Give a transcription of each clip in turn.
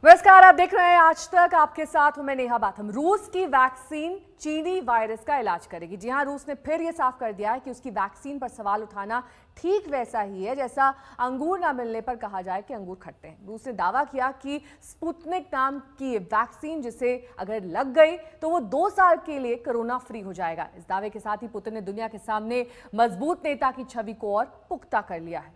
नमस्कार, आप देख रहे हैं आज तक। आपके साथ हूं मैं नेहा बाथम। रूस की वैक्सीन चीनी वायरस का इलाज करेगी। जी हां, रूस ने फिर यह साफ कर दिया है कि उसकी वैक्सीन पर सवाल उठाना ठीक वैसा ही है जैसा अंगूर ना मिलने पर कहा जाए कि अंगूर खट्टे हैं। रूस ने दावा किया कि स्पुतनिक नाम की वैक्सीन जिसे अगर लग गई तो वो 2 साल के लिए कोरोना फ्री हो जाएगा। इस दावे के साथ ही पुतिन ने दुनिया के सामने मजबूत नेता की छवि को और पुख्ता कर लिया है।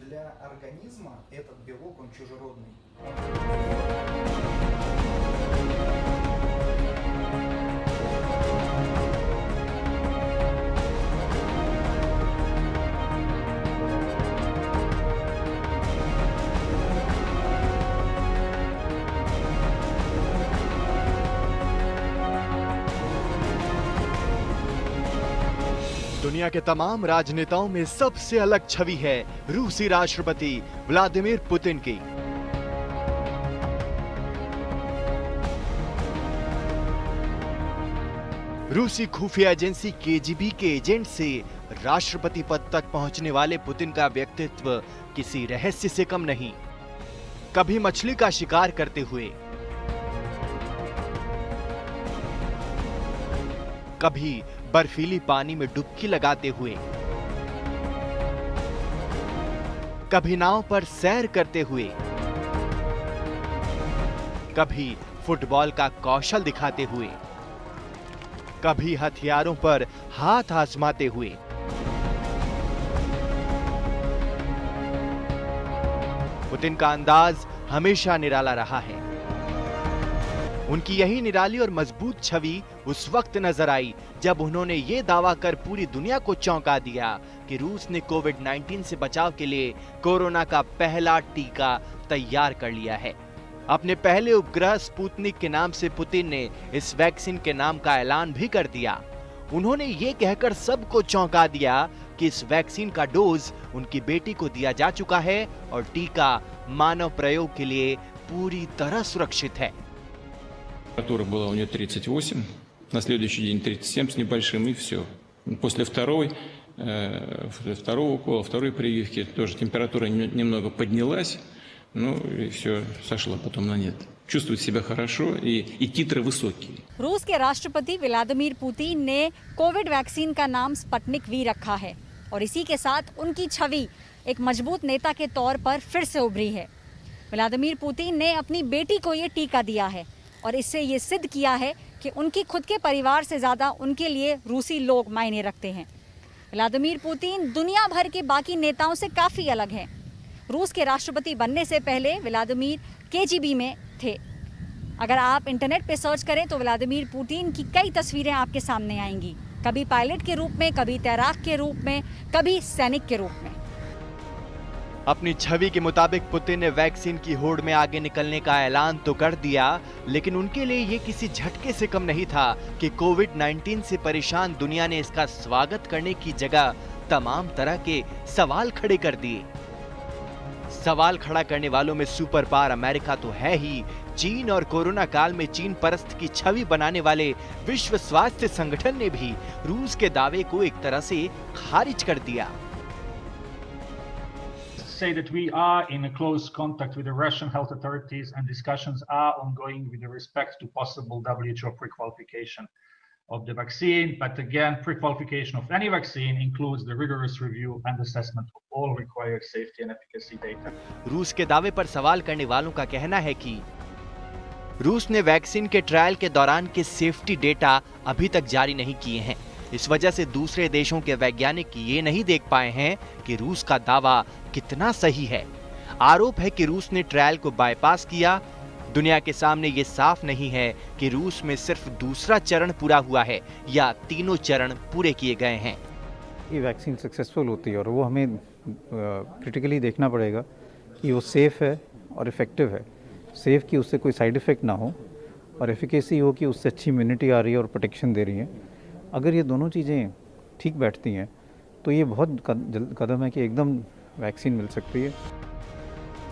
Для организма этот белок, он чужеродный. दुनिया के तमाम राजनेताओं में सबसे अलग छवि है रूसी राष्ट्रपति व्लादिमीर पुतिन की। रूसी खुफिया एजेंसी केजीबी के एजेंट से राष्ट्रपति पद तक पहुंचने वाले पुतिन का व्यक्तित्व किसी रहस्य से कम नहीं। कभी मछली का शिकार करते हुए, कभी बर्फीली पानी में डुबकी लगाते हुए, कभी नाव पर सैर करते हुए, कभी फुटबॉल का कौशल दिखाते हुए, कभी हथियारों पर हाथ आजमाते हुए। पुतिन का अंदाज हमेशा निराला रहा है। उनकी यही निराली और मजबूत छवि उस वक्त नजर आई जब उन्होंने ये दावा कर पूरी दुनिया को चौंका दिया कि रूस ने कोविड-19 से बचाव के लिए कोरोना का पहला टीका तैयार कर लिया है। अपने पहले उपग्रह स्पुतनिक के नाम से पुतिन ने इस वैक्सीन के नाम का ऐलान भी कर दिया। उन्होंने ये कहकर सबको चौंका दिया कि इस वैक्सीन का डोज उनकी बेटी को दिया जा चुका है और टीका मानव प्रयोग के लिए पूरी तरह सुरक्षित है। Температура была у нее 38, на следующий день 37 с небольшим, и все. После второго укола, второй прививки тоже температура немного поднялась, ну и все, сошла потом на нет. Чувствует себя хорошо и титры высокие. रूस के राष्ट्रपति व्लादिमीर पुतिन ने कोविड वैक्सीन का नाम स्पुतनिक वी रखा है और इसी के साथ उनकी छवि एक मजबूत नेता के तौर पर फिर से उभरी है। व्लादिमीर पुतिन ने अपनी बेटी को ये टीका दिया है और इससे ये सिद्ध किया है कि उनकी खुद के परिवार से ज़्यादा उनके लिए रूसी लोग मायने रखते हैं। व्लादिमीर पुतिन दुनिया भर के बाकी नेताओं से काफ़ी अलग हैं। रूस के राष्ट्रपति बनने से पहले व्लादिमीर केजीबी में थे। अगर आप इंटरनेट पे सर्च करें तो व्लादिमीर पुतिन की कई तस्वीरें आपके सामने आएंगी, कभी पायलट के रूप में, कभी तैराक के रूप में, कभी सैनिक के रूप में। अपनी छवि के मुताबिक पुतिन ने वैक्सीन की होड़ में आगे निकलने का ऐलान तो कर दिया, लेकिन उनके लिए ये किसी झटके से कम नहीं था कि कोविड-19 से परेशान दुनिया ने इसका स्वागत करने की जगह तमाम तरह के सवाल खड़े कर दिए। सवाल खड़ा करने वालों में सुपर पावर अमेरिका तो है ही, चीन और कोरोना काल में चीन परस्त की छवि बनाने वाले विश्व स्वास्थ्य संगठन ने भी रूस के दावे को एक तरह से खारिज कर दिया। Say that we are in a close contact with the Russian health authorities and discussions are ongoing with respect to possible WHO pre-qualification of the vaccine. But again, pre-qualification of any vaccine includes the rigorous review and assessment of all required safety and efficacy data. रूस के दावे पर सवाल करने वालों का कहना है कि रूस ने वैक्सीन के ट्रायल के दौरान के सेफ्टी डेटा अभी तक जारी नहीं किए हैं। इस वजह से दूसरे देशों के वैज्ञानिक ये नहीं देख पाए हैं कि रूस का दावा कितना सही है। आरोप है कि रूस ने ट्रायल को बाईपास किया। दुनिया के सामने ये साफ नहीं है कि रूस में सिर्फ दूसरा चरण पूरा हुआ है या तीनों चरण पूरे किए गए हैं। ये वैक्सीन सक्सेसफुल होती है और वो हमें क्रिटिकली देखना पड़ेगा कि वो सेफ़ है और इफ़ेक्टिव है। सेफ़ कि उससे कोई साइड इफ़ेक्ट ना हो और एफिकेसी हो कि उससे अच्छी इम्यूनिटी आ रही है और प्रोटेक्शन दे रही है। अगर ये दोनों चीज़ें ठीक बैठती हैं तो ये बहुत कदम है कि एकदम वैक्सीन मिल सकती है।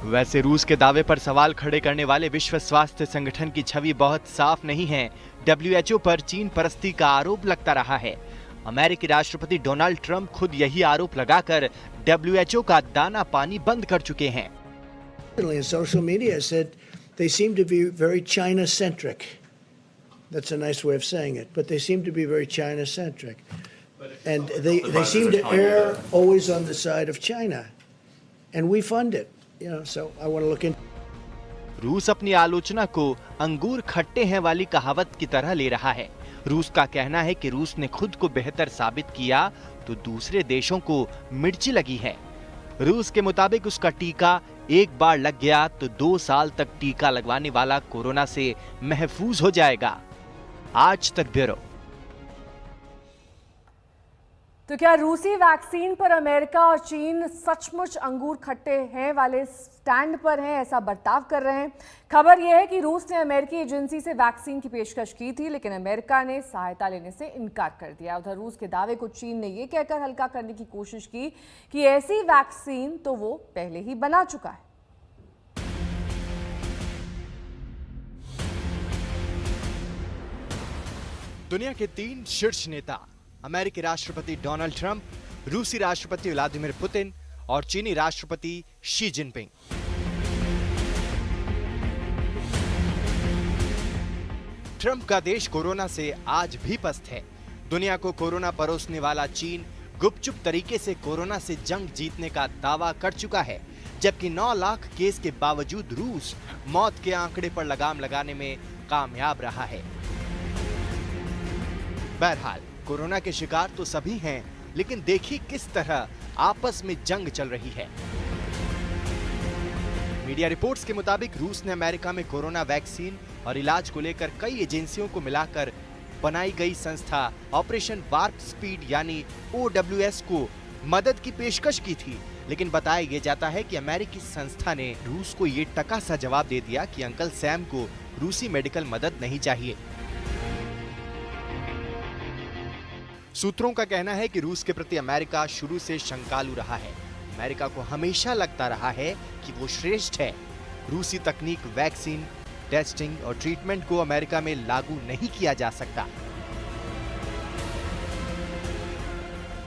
वैसे रूस के दावे पर सवाल खड़े करने वाले विश्व स्वास्थ्य संगठन की छवि बहुत साफ नहीं है। WHO पर चीन परस्ती का आरोप लगता रहा है। अमेरिकी राष्ट्रपति डोनाल्ड ट्रंप खुद यही आरोप लगाकर WHO का दाना पानी बंद कर चुके हैं। In social media said they seem to be very China-centric. That's a nice way of saying it, but they seem to be very China-centric. And they seem to err always on the side of China. And we fund it, so I want to look into. रूस अपनी आलोचना को अंगूर खट्टे हैं वाली कहावत की तरह ले रहा है। रूस का कहना है कि रूस ने खुद को बेहतर साबित किया तो दूसरे देशों को मिर्ची लगी है। रूस के मुताबिक उसका टीका एक बार लग गया तो 2 साल तक टीका लगवाने वाला कोरोना से महफूज हो जाएगा। आज तक ब्यूरो। तो क्या रूसी वैक्सीन पर अमेरिका और चीन सचमुच अंगूर खट्टे हैं वाले स्टैंड पर हैं, ऐसा बर्ताव कर रहे हैं? खबर यह है कि रूस ने अमेरिकी एजेंसी से वैक्सीन की पेशकश की थी, लेकिन अमेरिका ने सहायता लेने से इनकार कर दिया। उधर रूस के दावे को चीन ने यह कहकर हल्का करने की कोशिश की कि ऐसी वैक्सीन तो वो पहले ही बना चुका है। दुनिया के 3 शीर्ष नेता अमेरिकी राष्ट्रपति डोनाल्ड ट्रंप, रूसी राष्ट्रपति व्लादिमीर पुतिन और चीनी राष्ट्रपति शी जिनपिंग। ट्रंप का देश कोरोना से आज भी पस्त है। दुनिया को कोरोना परोसने वाला चीन गुपचुप तरीके से कोरोना से जंग जीतने का दावा कर चुका है, जबकि 9 लाख केस के बावजूद रूस मौत के आंकड़े पर लगाम लगाने में कामयाब रहा है। बहरहाल कोरोना के शिकार तो सभी हैं, लेकिन देखिए किस तरह आपस में जंग चल रही है। मीडिया रिपोर्ट्स के मुताबिक रूस ने अमेरिका में कोरोना वैक्सीन और इलाज को लेकर कई एजेंसियों को मिलाकर बनाई गई संस्था ऑपरेशन वार्प स्पीड यानी OWS को मदद की पेशकश की थी, लेकिन बताया यह जाता है कि अमेरिकी संस्था ने रूस को ये टका सा जवाब दे दिया कि अंकल सैम को रूसी मेडिकल मदद नहीं चाहिए। सूत्रों का कहना है कि रूस के प्रति अमेरिका शुरू से शंकालु रहा है। अमेरिका को हमेशा लगता रहा है कि वो श्रेष्ठ है। रूसी तकनीक, वैक्सीन, टेस्टिंग और ट्रीटमेंट को अमेरिका में लागू नहीं किया जा सकता।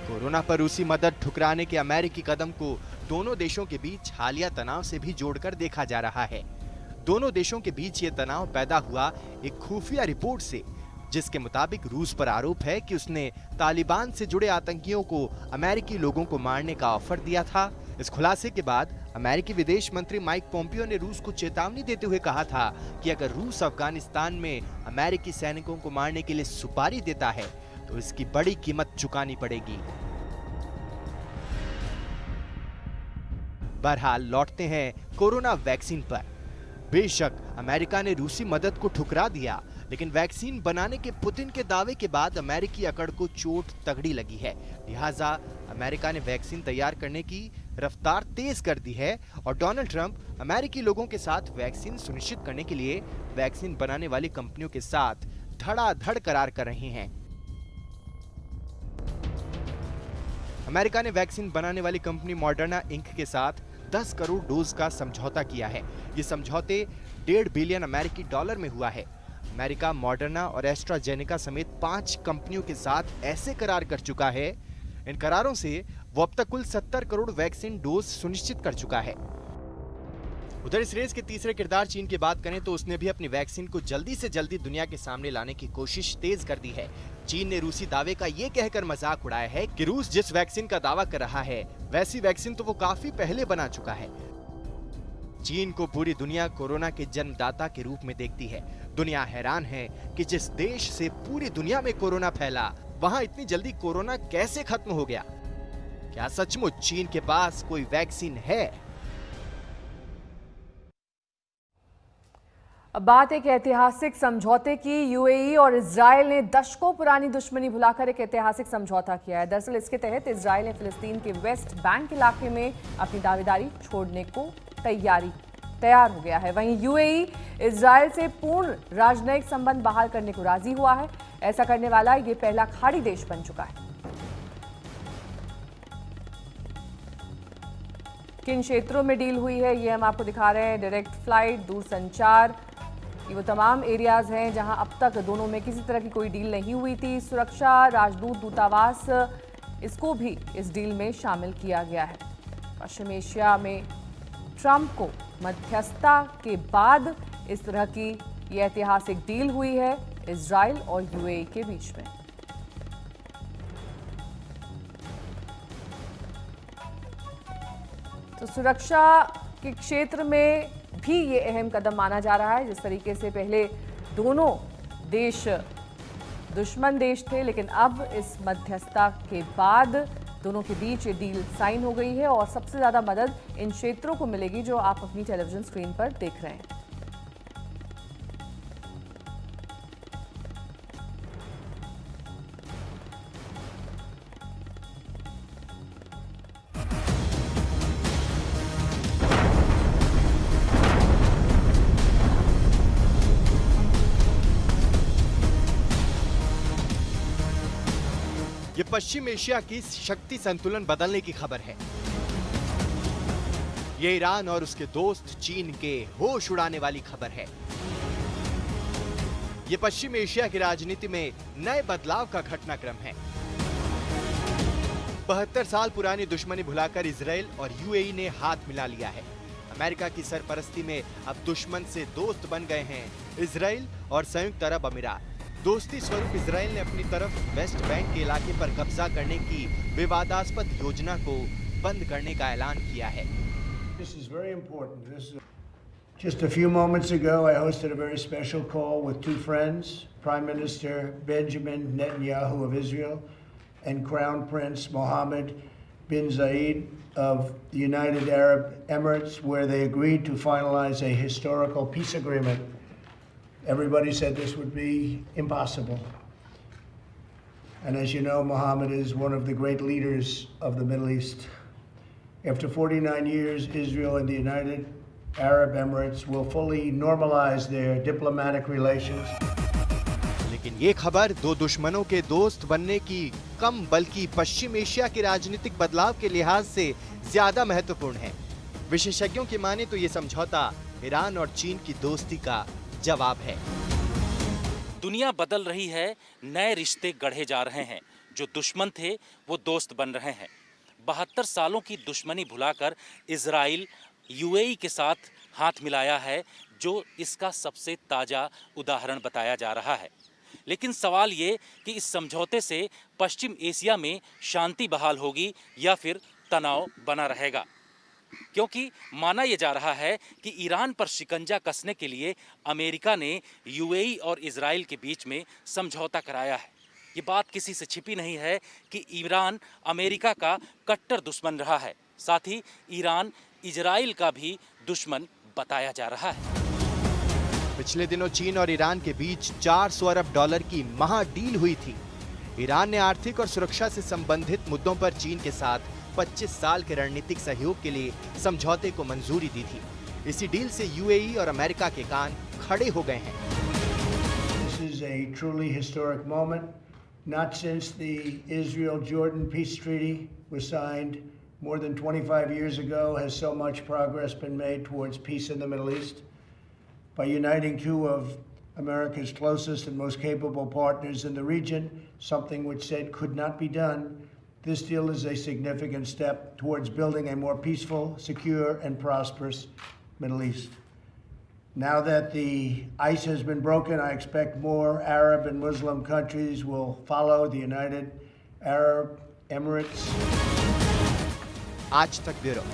कोरोना पर रूसी मदद ठुकराने के अमेरिकी कदम को दोनों देशों के बीच हालिया तनाव से भी जोड़कर देखा जा रहा है। दोनों देशों के बीच ये तनाव पैदा हुआ एक खुफिया रिपोर्ट से, जिसके मुताबिक रूस पर आरोप है कि उसने तालिबान से जुड़े आतंकियों को अमेरिकी लोगों को मारने का ऑफर दिया था। इस खुलासे के बाद अमेरिकी विदेश मंत्री माइक पोम्पियो ने रूस को चेतावनी देते हुए कहा था कि अगर रूस अफगानिस्तान में अमेरिकी सैनिकों को मारने के लिए सुपारी देता है तो इसकी बड़ी कीमत चुकानी पड़ेगी। बहरहाल लौटते हैं कोरोना वैक्सीन पर। बेशक अमेरिका ने रूसी मदद को ठुकरा दिया, लेकिन वैक्सीन बनाने के पुतिन के दावे के बाद अमेरिकी अकड़ को चोट तगड़ी लगी है। लिहाजा अमेरिका ने वैक्सीन तैयार करने की रफ्तार तेज कर दी है और डोनाल्ड ट्रंप अमेरिकी लोगों के साथ वैक्सीन सुनिश्चित करने के लिए वैक्सीन बनाने वाली कंपनियों के साथ धड़ाधड़ करार कर रहे हैं। अमेरिका ने वैक्सीन बनाने वाली कंपनी मॉडर्ना इंक के साथ 10 करोड़ डोज का समझौता किया है। ये समझौते $1.5 बिलियन अमेरिकी डॉलर में हुआ है। अमेरिका मॉडर्ना और एस्ट्राजेनेका समेत 5 कंपनियों के साथ ऐसे करार कर चुका है। इन करारों से वो अब तक कुल 70 करोड़ वैक्सीन डोज सुनिश्चित कर चुका है। उधर इस रेस के तीसरे किरदार चीन की बात करें तो उसने भी अपनी वैक्सीन को जल्दी से जल्दी दुनिया के सामने लाने की कोशिश तेज कर दी है। चीन ने रूसी दावे का ये कहकर मजाक उड़ाया है कि रूस जिस वैक्सीन का दावा कर रहा है वैसी वैक्सीन तो वो काफी पहले बना चुका है। चीन को पूरी दुनिया कोरोना के जन्मदाता के रूप में देखती है। दुनिया हैरान है कि जिस देश से पूरी दुनिया में कोरोना फैला, वहां इतनी जल्दी कोरोना कैसे खत्म हो गया? क्या सचमुच चीन के पास कोई वैक्सीन है? अब बात एक ऐतिहासिक समझौते की। यूएई और इजराइल ने दशकों पुरानी दुश्मनी भुलाकर एक ऐतिहासिक समझौता किया है। दरअसल इसके तहत इजराइल ने फिलिस्तीन के वेस्ट बैंक इलाके में अपनी दावेदारी छोड़ने को तैयार हो गया है। वहीं यूएई इजराइल से पूर्ण राजनयिक संबंध बहाल करने को राजी हुआ है। ऐसा करने वाला ये पहला खाड़ी देश बन चुका है। किन क्षेत्रों में डील हुई है ये हम आपको दिखा रहे हैं। डायरेक्ट फ्लाइट, दूरसंचार, ये वो तमाम एरियाज हैं जहां अब तक दोनों में किसी तरह की कोई डील नहीं हुई थी। सुरक्षा, राजदूत, दूतावास, इसको भी इस डील में शामिल किया गया है। पश्चिम एशिया में ट्रंप को मध्यस्थता के बाद इस तरह की ये ऐतिहासिक डील हुई है इजराइल और यूएई के बीच में। तो सुरक्षा के क्षेत्र में भी ये अहम कदम माना जा रहा है। जिस तरीके से पहले दोनों देश दुश्मन देश थे, लेकिन अब इस मध्यस्थता के बाद दोनों के बीच ये डील साइन हो गई है और सबसे ज़्यादा मदद इन क्षेत्रों को मिलेगी जो आप अपनी टेलीविजन स्क्रीन पर देख रहे हैं। ये पश्चिम एशिया की शक्ति संतुलन बदलने की खबर है। ये ईरान और उसके दोस्त चीन के होश उड़ाने वाली खबर है। ये पश्चिम एशिया की राजनीति में नए बदलाव का घटनाक्रम है। 72 साल पुरानी दुश्मनी भुलाकर इजराइल और यूएई ने हाथ मिला लिया है। अमेरिका की सरपरस्ती में अब दुश्मन से दोस्त बन गए हैं इजराइल और संयुक्त अरब अमीरात। दोस्ती स्वरूप इजराइल ने अपनी तरफ वेस्ट बैंक के इलाके पर कब्जा करने की विवादास्पद योजना को बंद करने का ऐलान किया है। This is very important. Just a few moments ago, I hosted a very special call with two friends, Prime Minister Benjamin Netanyahu of Israel and Crown Prince Mohammed bin Zayed of the United Arab Emirates, where they agreed to finalize a historical peace agreement. Everybody said this would be impossible. And as you know, Mohammed is one of the great leaders of the Middle East. After 49 years, Israel and the United Arab Emirates will fully normalize their diplomatic relations. लेकिन ये खबर दो दुश्मनों के दोस्त बनने की कम बल्कि पश्चिम एशिया के राजनीतिक बदलाव के लिहाज से ज्यादा महत्वपूर्ण है। विशेषज्ञों की माने तो ये समझौता ईरान और चीन की दोस्ती का जवाब है। दुनिया बदल रही है, नए रिश्ते गढ़े जा रहे हैं। जो दुश्मन थे वो दोस्त बन रहे हैं। 72 सालों की दुश्मनी भुलाकर इजराइल यूएई के साथ हाथ मिलाया है, जो इसका सबसे ताज़ा उदाहरण बताया जा रहा है। लेकिन सवाल ये कि इस समझौते से पश्चिम एशिया में शांति बहाल होगी या फिर तनाव बना रहेगा, क्योंकि माना यह जा रहा है कि ईरान पर शिकंजा कसने के लिए अमेरिका ने यूएई और इजराइल के बीच में समझौता कराया है। ये बात किसी से छिपी नहीं है कि ईरान अमेरिका का कट्टर दुश्मन रहा है, साथ ही ईरान इजराइल का भी दुश्मन बताया जा रहा है। पिछले दिनों चीन और ईरान के बीच 400 अरब डॉलर की महा डील हुई थी। ईरान ने आर्थिक और सुरक्षा से संबंधित मुद्दों पर चीन के साथ 25 साल के रणनीतिक सहयोग के लिए समझौते को मंजूरी दी थी। इसी डील से यूएई और अमेरिका के कान खड़े हो गए हैं। This is a truly historic moment. Not since the Israel-Jordan peace treaty was signed more than 25 years ago has so much progress been made towards peace in the Middle East. By uniting two of America's closest and most capable partners in the region, something which said could not be done, this deal is a significant step towards building a more peaceful, secure, and prosperous Middle East. Now that the ice has been broken, I expect more Arab and Muslim countries will follow the United Arab Emirates. आज तक bureau.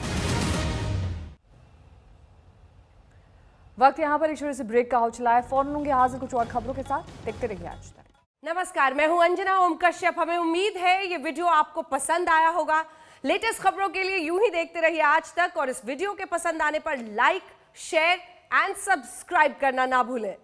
वक्त यहाँ पर एक छोटे से break का हो चला है। फौरन होंगे हाजिर कुछ और खबरों के साथ। देखते रहिए आज तक। नमस्कार, मैं हूं अंजना ओम कश्यप। हमें उम्मीद है ये वीडियो आपको पसंद आया होगा। लेटेस्ट खबरों के लिए यूं ही देखते रहिए आज तक, और इस वीडियो के पसंद आने पर लाइक, शेयर एंड सब्सक्राइब करना ना भूलें।